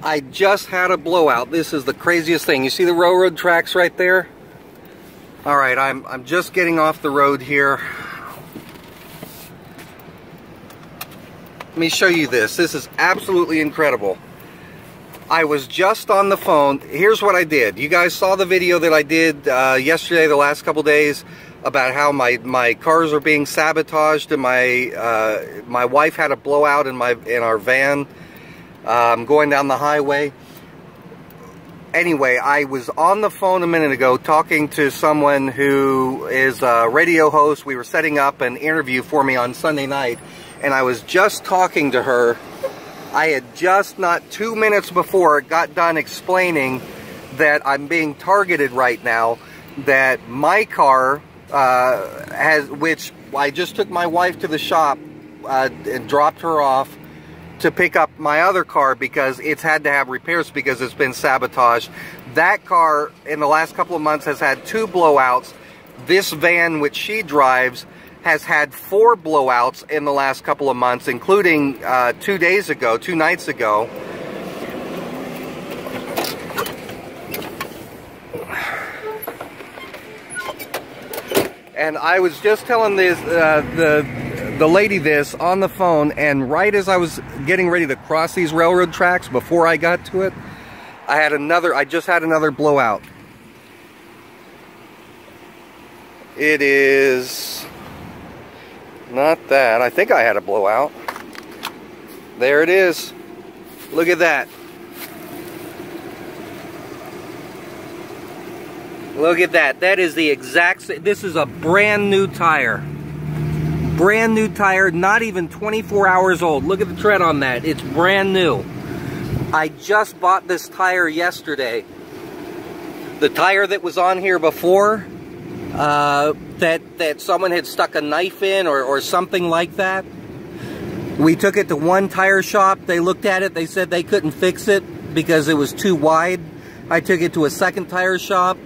I just had a blowout. This is the craziest thing. You see the railroad tracks right there? All right, I'm just getting off the road here. Let me show you this. This is absolutely incredible. I was just on the phone. Here's what I did. You guys saw the video that I did yesterday, the last couple days, about how my cars are being sabotaged, and my wife had a blowout in our van going down the highway. Anyway, I was on the phone a minute ago talking to someone who is a radio host. We were setting up an interview for me on Sunday night, and I was just talking to her. I had just, not 2 minutes before, got done explaining that I'm being targeted right now, that my car which I just took my wife to the shop and dropped her off to pick up my other car because it's had to have repairs because it's been sabotaged. That car in the last couple of months has had 2 blowouts. This van, which she drives, has had 4 blowouts in the last couple of months, including 2 nights ago. And I was just telling this the lady this on the phone, and right as I was getting ready to cross these railroad tracks, before I got to it, I just had another blowout. It is not that. I think I had a blowout. There it is. Look at that. Look at that. That is the exact same. This is a brand new tire. Brand new tire, not even 24 hours old. Look at the tread on that. It's brand new. I just bought this tire yesterday. The tire that was on here before, that someone had stuck a knife in or something like that. We took it to one tire shop. They looked at it. They said they couldn't fix it because it was too wide. I took it to a second tire shop.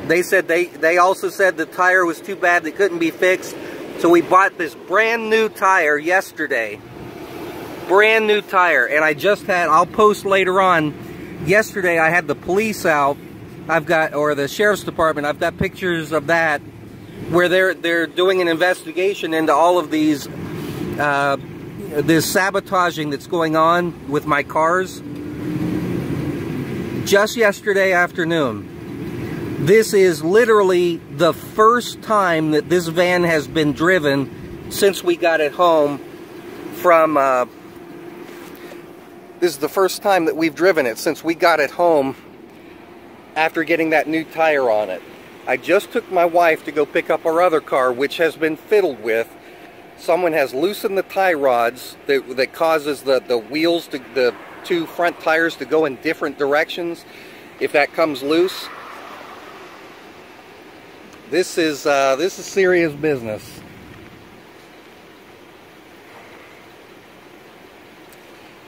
They said they also said the tire was too bad, they couldn't be fixed. So we bought this brand new tire yesterday. Brand new tire. And I just had, I'll post later on, yesterday I had the police out. Or the sheriff's department. I've got pictures of that where they're doing an investigation into all of these this sabotaging that's going on with my cars. Just yesterday afternoon. This is literally the first time that this van has been driven since we got it home from, this is the first time that we've driven it since we got it home after getting that new tire on it. I just took my wife to go pick up our other car, which has been fiddled with. Someone has loosened the tie rods that causes the wheels, the 2 front tires to go in different directions if that comes loose. This is serious business.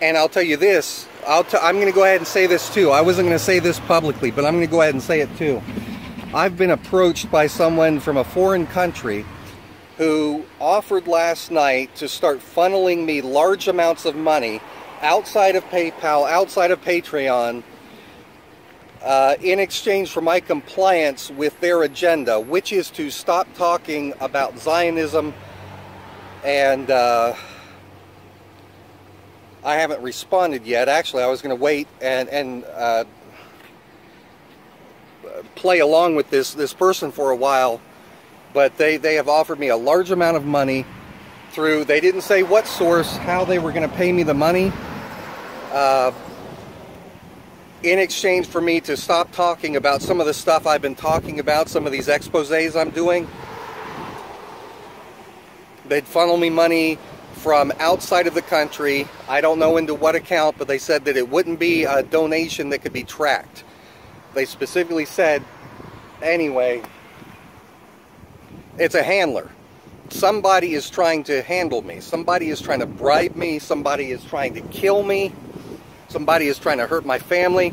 And I'll tell you this, I'm going to go ahead and say this too. I wasn't going to say this publicly, but I'm going to go ahead and say it too. I've been approached by someone from a foreign country who offered last night to start funneling me large amounts of money outside of PayPal, outside of Patreon, in exchange for my compliance with their agenda, which is to stop talking about Zionism. And I haven't responded yet. Actually, I was going to wait and play along with this person for a while, but they have offered me a large amount of money through, they didn't say what source, how they were going to pay me the money, in exchange for me to stop talking about some of the stuff I've been talking about, some of these exposés I'm doing. They'd funnel me money from outside of the country. I don't know into what account, but they said that it wouldn't be a donation that could be tracked. They specifically said, anyway, it's a handler. Somebody is trying to handle me. Somebody is trying to bribe me. Somebody is trying to kill me. Somebody is trying to hurt my family.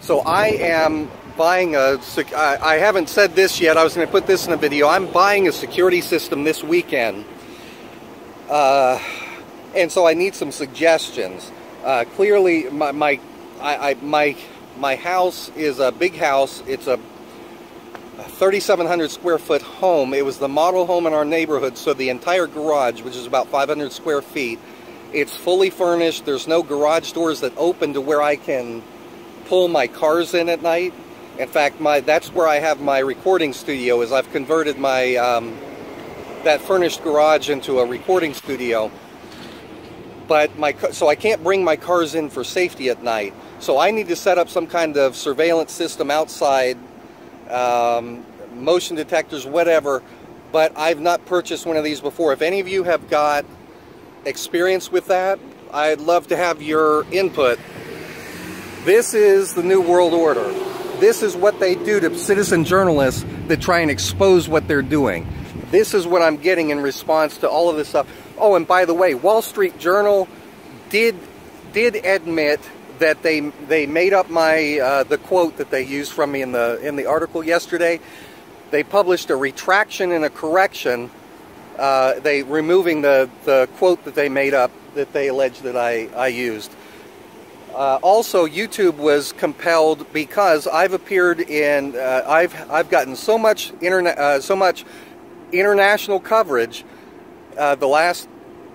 So I am buying I haven't said this yet. I was going to put this in a video. I'm buying a security system this weekend. And so I need some suggestions. Clearly, my house is a big house. It's a 3,700 square foot home. It was the model home in our neighborhood, so the entire garage, which is about 500 square feet, it's fully furnished. There's no garage doors that open to where I can pull my cars in at night. In fact, that's where I have my recording studio. Is I've converted my that furnished garage into a recording studio. But so I can't bring my cars in for safety at night. So I need to set up some kind of surveillance system outside, motion detectors, whatever. But I've not purchased one of these before. If any of you have got experience with that, I'd love to have your input. This is the New World Order. This is what they do to citizen journalists that try and expose what they're doing. This is what I'm getting in response to all of this stuff. Oh, and by the way, Wall Street Journal did admit that they made up my the quote that they used from me in the article yesterday. They published a retraction and a correction. They removing the quote that they made up that they alleged that I used. Also, YouTube was compelled because I've appeared in I've gotten so much international coverage the last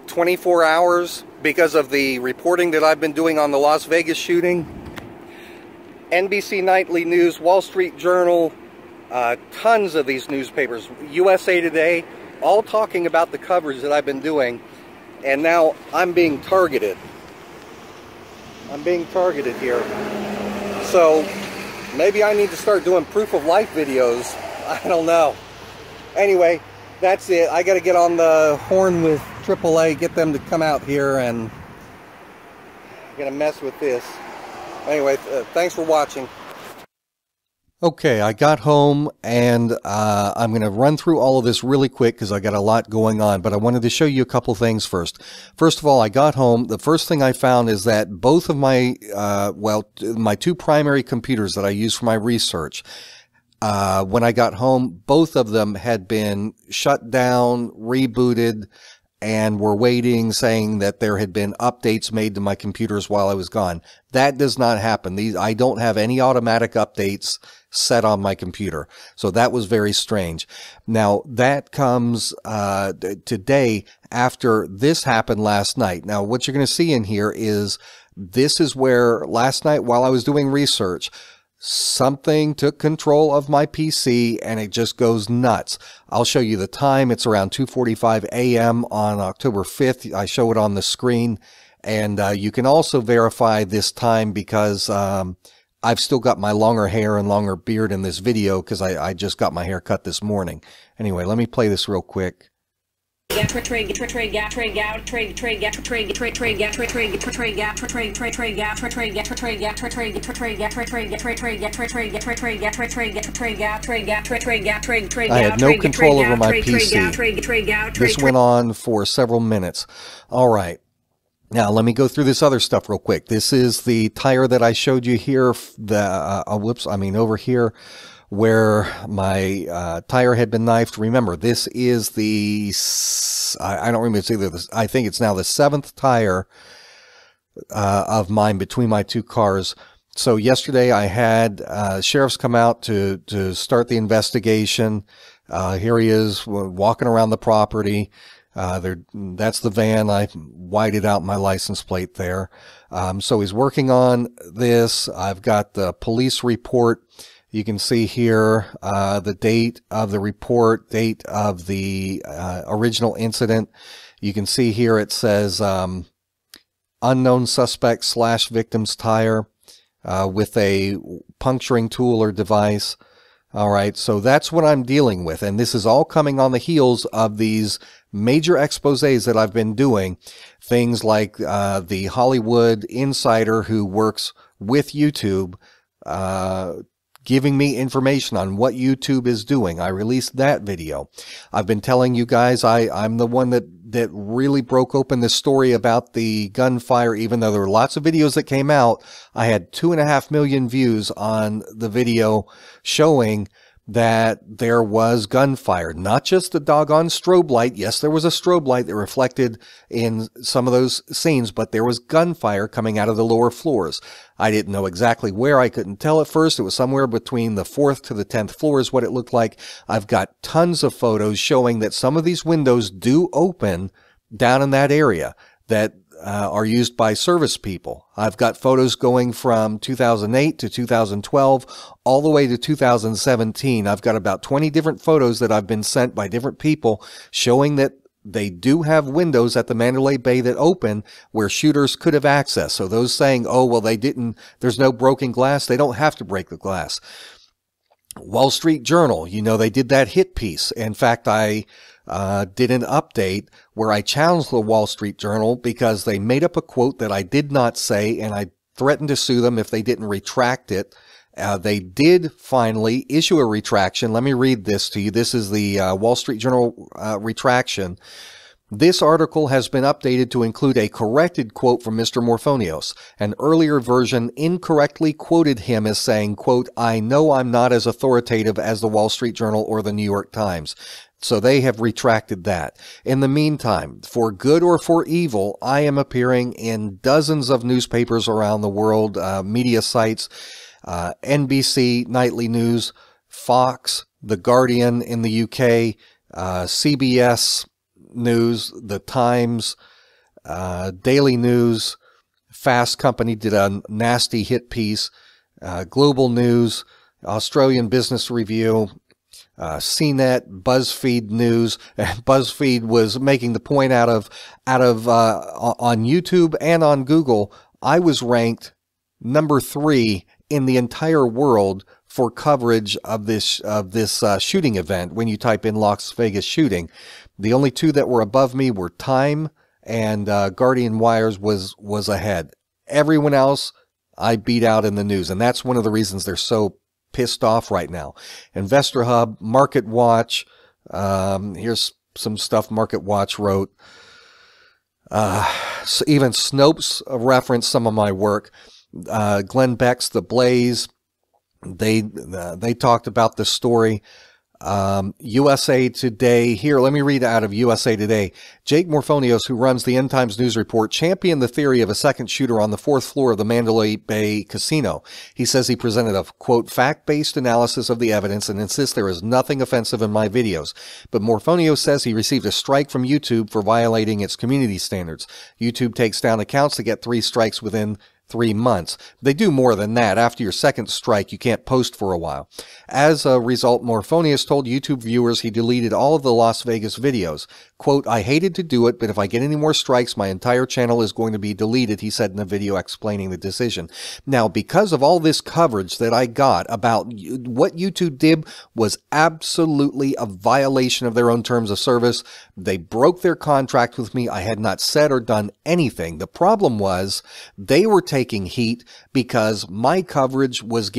24 hours because of the reporting that I've been doing on the Las Vegas shooting. NBC Nightly News, Wall Street Journal, tons of these newspapers, USA Today, all talking about the coverage that I've been doing, and now I'm being targeted. I'm being targeted here. So maybe I need to start doing proof of life videos. I don't know. Anyway, that's it. I got to get on the horn with AAA, get them to come out here, and I'm going to mess with this. Anyway, thanks for watching. Okay, I got home, and I'm going to run through all of this really quick because I got a lot going on, but I wanted to show you a couple things first. First of all, I got home. The first thing I found is that both of my, my two primary computers that I use for my research, when I got home, both of them had been shut down, rebooted, and were waiting, saying that there had been updates made to my computers while I was gone. That does not happen. I don't have any automatic updates set on my computer. So that was very strange. Now, that comes today after this happened last night. Now, what you're going to see in here is this is where last night while I was doing research, something took control of my PC and it just goes nuts. I'll show you the time. It's around 2:45 a.m. on October 5th. I show it on the screen, and you can also verify this time because I've still got my longer hair and longer beard in this video because I just got my hair cut this morning. Anyway, let me play this real quick. I had no control over my PC. This went on for several minutes. All right. Now, let me go through this other stuff real quick. This is the tire that I showed you here. Over here where my tire had been knifed. Remember, this is the, I don't remember, it's either this, I think it's now the 7th tire of mine between my two cars. So yesterday I had sheriffs come out to start the investigation. Here he is walking around the property. That's the van. I whited out my license plate there. So he's working on this. I've got the police report. You can see here the date of the report, date of the original incident. You can see here it says unknown suspect / victim's tire with a puncturing tool or device. All right, so that's what I'm dealing with. And this is all coming on the heels of these major exposés that I've been doing. Things like the Hollywood insider who works with YouTube, giving me information on what YouTube is doing. I released that video. I've been telling you guys I'm the one that really broke open the story about the gunfire, even though there were lots of videos that came out. I had 2.5 million views on the video showing that there was gunfire, not just the doggone strobe light. Yes, there was a strobe light that reflected in some of those scenes, but there was gunfire coming out of the lower floors. I didn't know exactly where. I couldn't tell at first. It was somewhere between the 4th to the 10th floor is what it looked like. I've got tons of photos showing that some of these windows do open down in that area that are used by service people. I've got photos going from 2008 to 2012 all the way to 2017. I've got about 20 different photos that I've been sent by different people showing that they do have windows at the Mandalay Bay that open where shooters could have access. So those saying, oh, well, they didn't, there's no broken glass, they don't have to break the glass. Wall Street Journal, you know, they did that hit piece. In fact, I did an update where I challenged the Wall Street Journal because they made up a quote that I did not say, and I threatened to sue them if they didn't retract it. They did finally issue a retraction. Let me read this to you. This is the Wall Street Journal retraction. This article has been updated to include a corrected quote from Mr. Morphonios. An earlier version incorrectly quoted him as saying, quote, "I know I'm not as authoritative as the Wall Street Journal or the New York Times." So they have retracted that. In the meantime, for good or for evil, I am appearing in dozens of newspapers around the world, media sites, NBC Nightly News, Fox, The Guardian in the UK, CBS News, The Times, Daily News, Fast Company did a nasty hit piece, Global News, Australian Business Review, CNET, BuzzFeed News. BuzzFeed was making the point out of on YouTube and on Google, I was ranked number 3 in the entire world for coverage of this shooting event. When you type in Las Vegas shooting, the only 2 that were above me were Time and Guardian Wires was ahead. Everyone else I beat out in the news, and that's one of the reasons they're so pissed off right now. Investor Hub, Market Watch. Here's some stuff Market Watch wrote. So even Snopes referenced some of my work. Glenn Beck's The Blaze. They talked about the story. USA Today. Here, let me read out of USA Today. Jake Morphonios, who runs the End Times News Report, championed the theory of a second shooter on the 4th floor of the Mandalay Bay Casino. He says he presented a, quote, fact-based analysis of the evidence and insists there is nothing offensive in my videos. But Morphonios says he received a strike from YouTube for violating its community standards. YouTube takes down accounts to get 3 strikes within 3 months. They do more than that. After your second strike, you can't post for a while. As a result, Morphonius told YouTube viewers he deleted all of the Las Vegas videos. Quote, "I hated to do it, but if I get any more strikes, my entire channel is going to be deleted," he said in a video explaining the decision. Now, because of all this coverage that I got about what YouTube did was absolutely a violation of their own terms of service. They broke their contract with me. I had not said or done anything. The problem was they were taking heat because my coverage was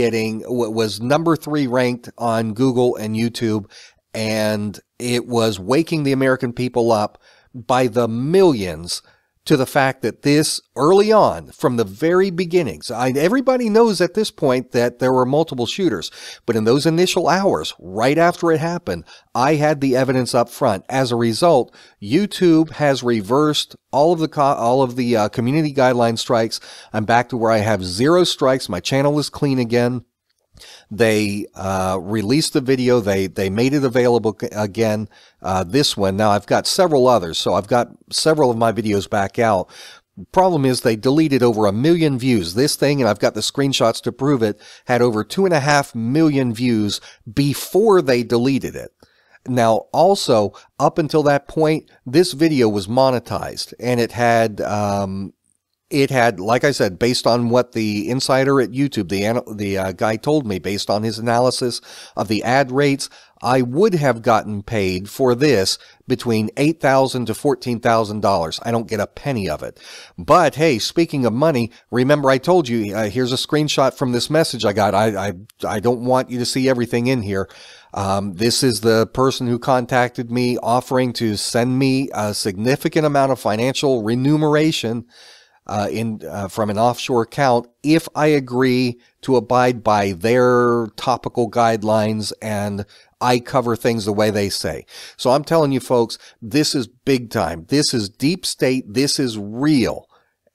number 3 ranked on Google and YouTube, and it was waking the American people up by the millions to the fact that this early on, from the very beginnings, everybody knows at this point that there were multiple shooters, but in those initial hours, right after it happened, I had the evidence up front. As a result, YouTube has reversed all of the community guideline strikes. I'm back to where I have 0 strikes. My channel is clean again. They released the video. They made it available again. This one. Now I've got several others, so I've got several of my videos back out. Problem is they deleted over 1 million views. This thing, and I've got the screenshots to prove it, had over 2.5 million views before they deleted it. Now, also, up until that point, this video was monetized, and it had, like I said, based on what the insider at YouTube, the guy told me, based on his analysis of the ad rates, I would have gotten paid for this between $8,000 to $14,000. I don't get a penny of it. But hey, speaking of money, remember I told you, here's a screenshot from this message I got. I don't want you to see everything in here. This is the person who contacted me offering to send me a significant amount of financial remuneration from an offshore account if I agree to abide by their topical guidelines and I cover things the way they say. So I'm telling you folks, this is big time. This is deep state. This is real.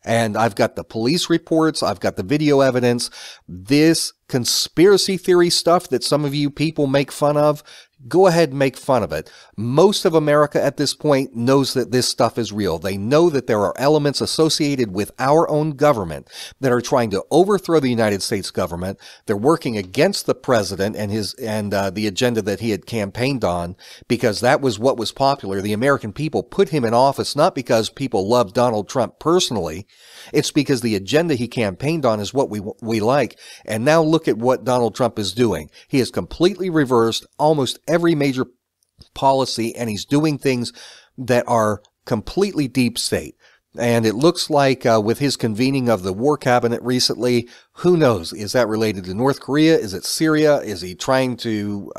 And I've got the police reports. I've got the video evidence. This conspiracy theory stuff that some of you people make fun of, go ahead and make fun of it. Most of America at this point knows that this stuff is real. They know that there are elements associated with our own government that are trying to overthrow the United States government. They're working against the president and the agenda that he had campaigned on, because that was what was popular. The American people put him in office not because people loved Donald Trump personally. It's because the agenda he campaigned on is what we like. And now look at what Donald Trump is doing. He has completely reversed almost every major policy, and he's doing things that are completely deep state. And it looks like with his convening of the war cabinet recently, who knows? Is that related to North Korea? Is it Syria? Is he trying to...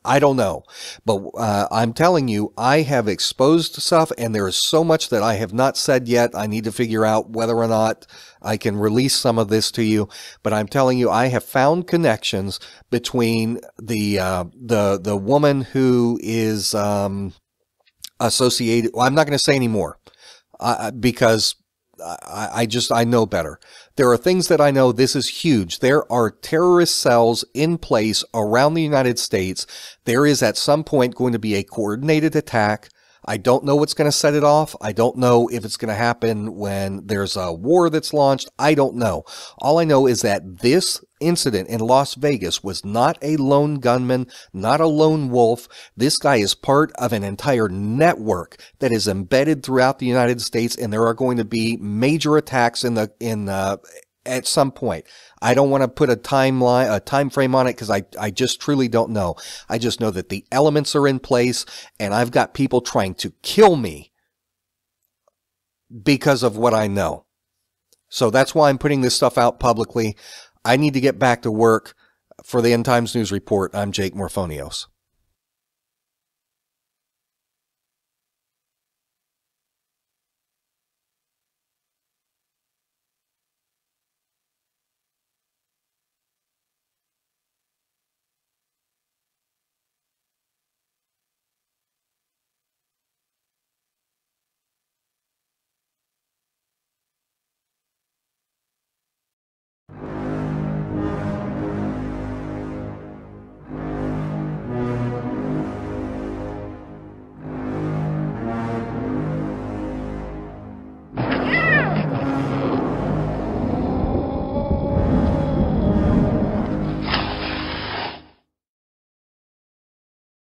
I don't know, but I'm telling you, I have exposed stuff, and there is so much that I have not said yet. I need to figure out whether or not I can release some of this to you. But I'm telling you, I have found connections between the woman who is associated. Well, I'm not going to say any more because I know better. There are things that I know. This is huge. There are terrorist cells in place around the United States. There is at some point going to be a coordinated attack. I don't know what's going to set it off. I don't know if it's going to happen when there's a war that's launched. I don't know. All I know is that this incident in Las Vegas was not a lone gunman, not a lone wolf. This guy is part of an entire network that is embedded throughout the United States, and there are going to be major attacks at some point. I don't want to put a time frame on it because I just truly don't know. I just know that the elements are in place, and I've got people trying to kill me because of what I know. So that's why I'm putting this stuff out publicly. I need to get back to work. For the End Times News Report, I'm Jake Morphonios.